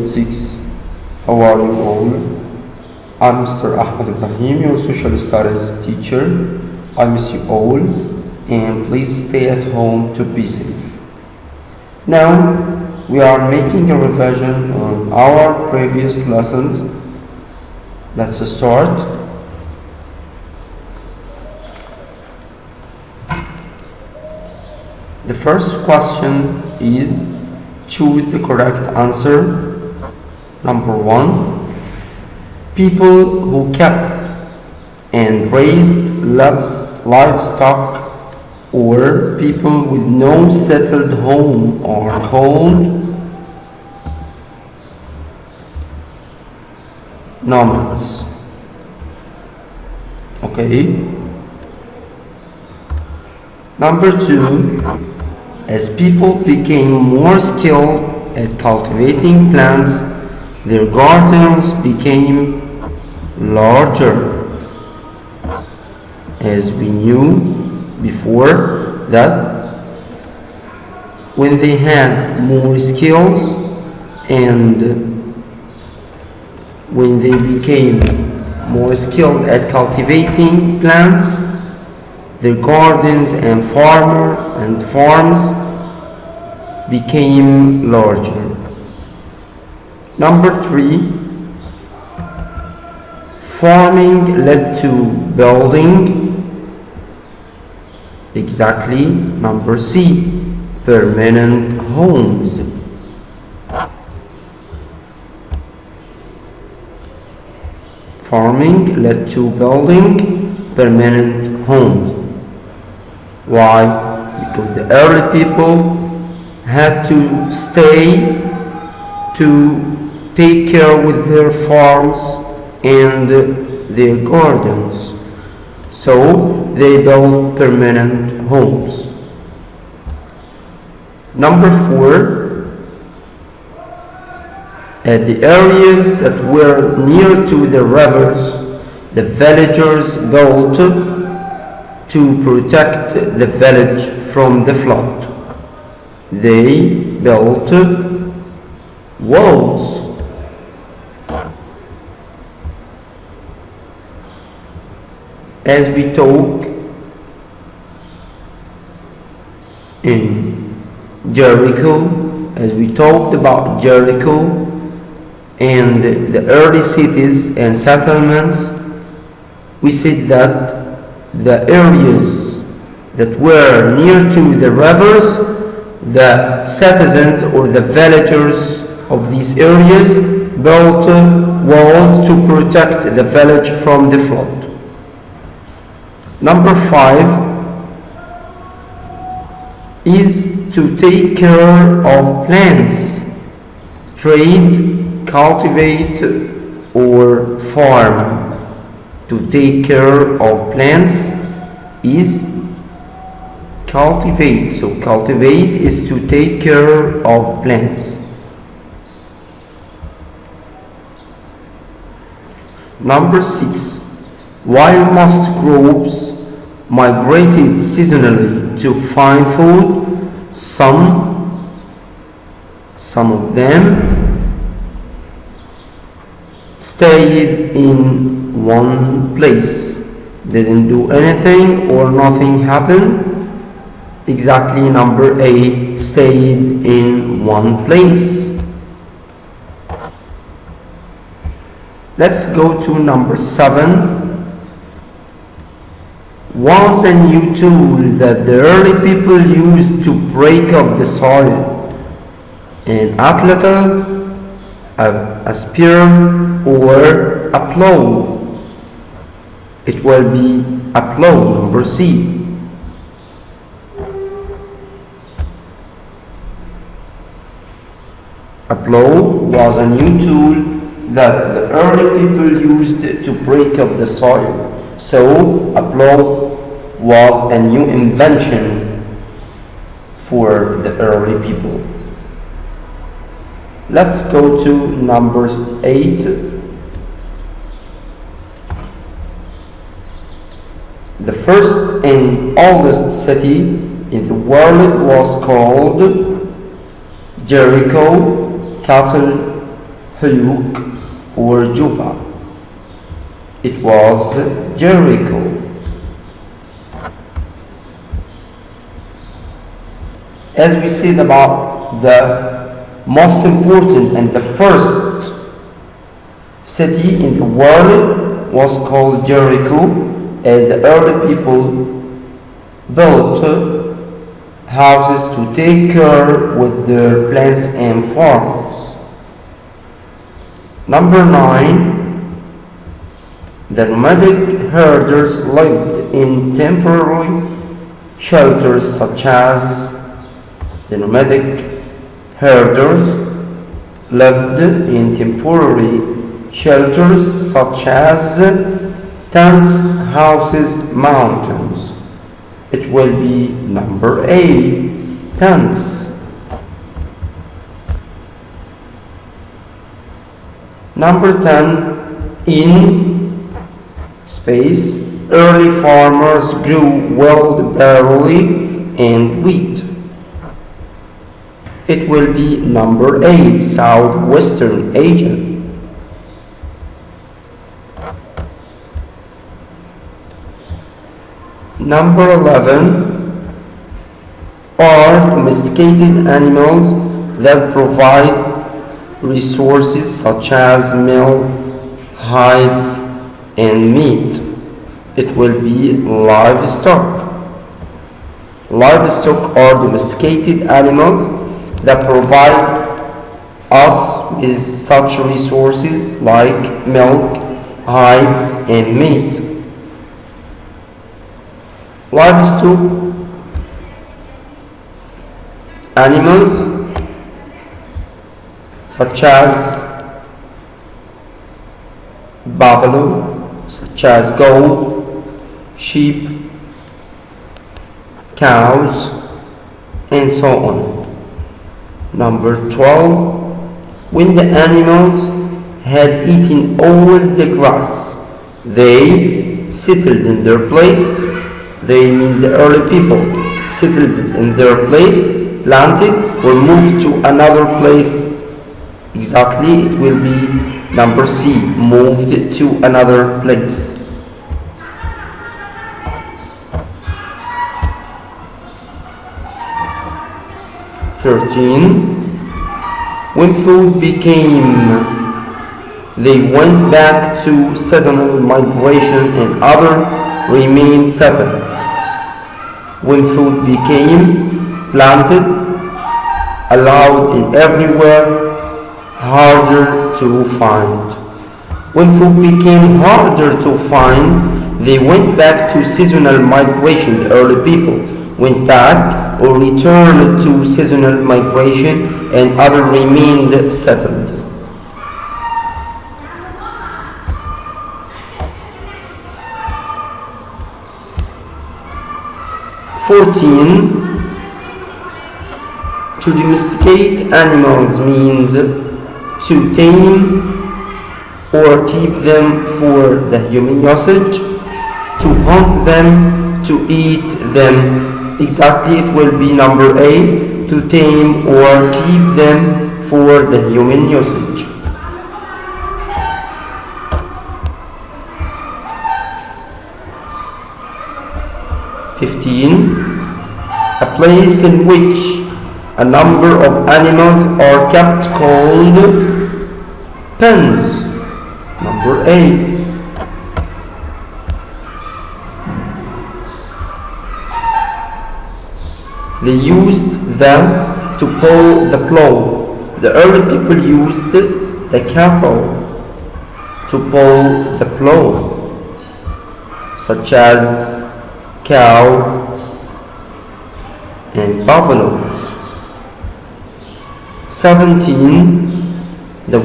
6. How are you all? I'm Mr. Ahmed Ibrahim, your social studies teacher. I miss you all, and please stay at home to be safe. Now, we are making a revision on our previous lessons. Let's start. The first question is choose the correct answer. Number 1. People who kept and raised livestock or people with no settled home are called nomads. Okay. Number 2. As people became more skilled at cultivating plants, their gardens became larger. As we knew before that when they had more skills and when they became more skilled at cultivating plants, their gardens and farms became larger. Number 3. Farming led to building. Exactly. Number C. Permanent homes. Farming led to building permanent homes. Why? Because the early people had to stay to take care with their farms and their gardens, so they built permanent homes. Number 4. At the areas that were near to the rivers, the villagers built to protect the village from the flood. They built walls. As we talk in Jericho, as we talked about Jericho and the early cities and settlements, we said that the areas that were near to the rivers, the citizens or the villagers of these areas built walls to protect the village from the flood. Number 5 is to take care of plants, trade, cultivate, or farm. To take care of plants is cultivate. So cultivate is to take care of plants. Number 6. While most groups migrated seasonally to find food, some of them stayed in one place, didn't do anything or nothing happened. Exactly. Number A, stayed in one place. Let's go to number 7. Was a new tool that the early people used to break up the soil. An atlatl, a spear, or a plow. It will be a plow. Number C. A plow was a new tool that the early people used to break up the soil. So a plow was a new invention for the early people. Let's go to number 8. The first and oldest city in the world was called Jericho. Cattle Huyuk or Juba. It was Jericho. As we said about the most important and the first city in the world was called Jericho, as the early people built houses to take care with their plants and farms. Number 9, the nomadic herders lived in temporary shelters such as the nomadic herders lived in temporary shelters such as tents, houses, mountains. It will be number A, tents. Number 10, in space, early farmers grew wild barley and wheat. It will be number A, Southwestern Asia. Number 11 are domesticated animals that provide resources such as milk, hides, and meat. It will be livestock. Livestock are domesticated animals that provide us with such resources like milk, hides, and meat. Livestock animals such as buffalo, such as goat, sheep, cows, and so on. Number 12, when the animals had eaten all the grass, they settled in their place. They means the early people settled in their place, planted, or moved to another place. Exactly, it will be number C, moved to another place. When food became, they went back to seasonal migration and other remained settled. When food became planted, allowed and everywhere, harder to find. When food became harder to find, they went back to seasonal migration. The early people went back or returned to seasonal migration and other remained settled. 14. To domesticate animals means to tame or keep them for the human usage, to hunt them, to eat them. Exactly, it will be number A, to tame or keep them for the human usage. A place in which a number of animals are kept called pens. Number A. They used them to pull the plow. The early people used the cattle to pull the plow, such as cow and buffaloes. 17. The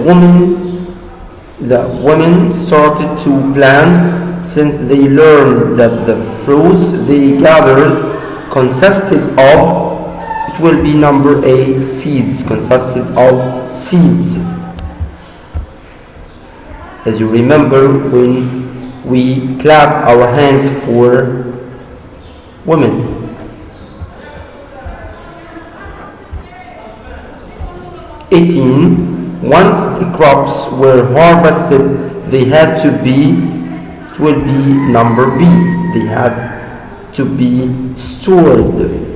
women started to plant since they learned that the fruits they gathered consisted of, it will be number A, seeds, consisted of seeds. As you remember when we clap our hands for women. 18. once the crops were harvested, they had to be, it will be number B, they had to be stored.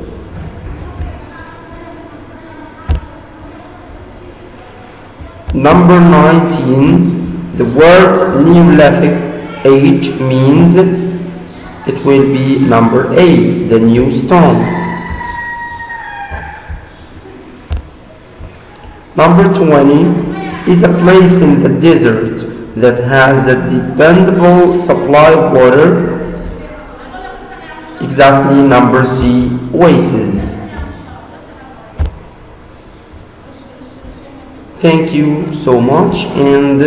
Number 19, the word Neolithic age means, it will be number A, the new stone. Number 20 is a place in the desert that has a dependable supply of water. Exactly, number C, oasis. Thank you so much, and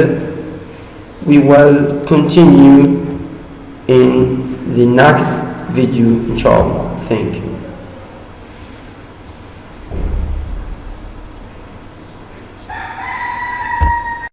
we will continue in the next video, inshallah. Thank you.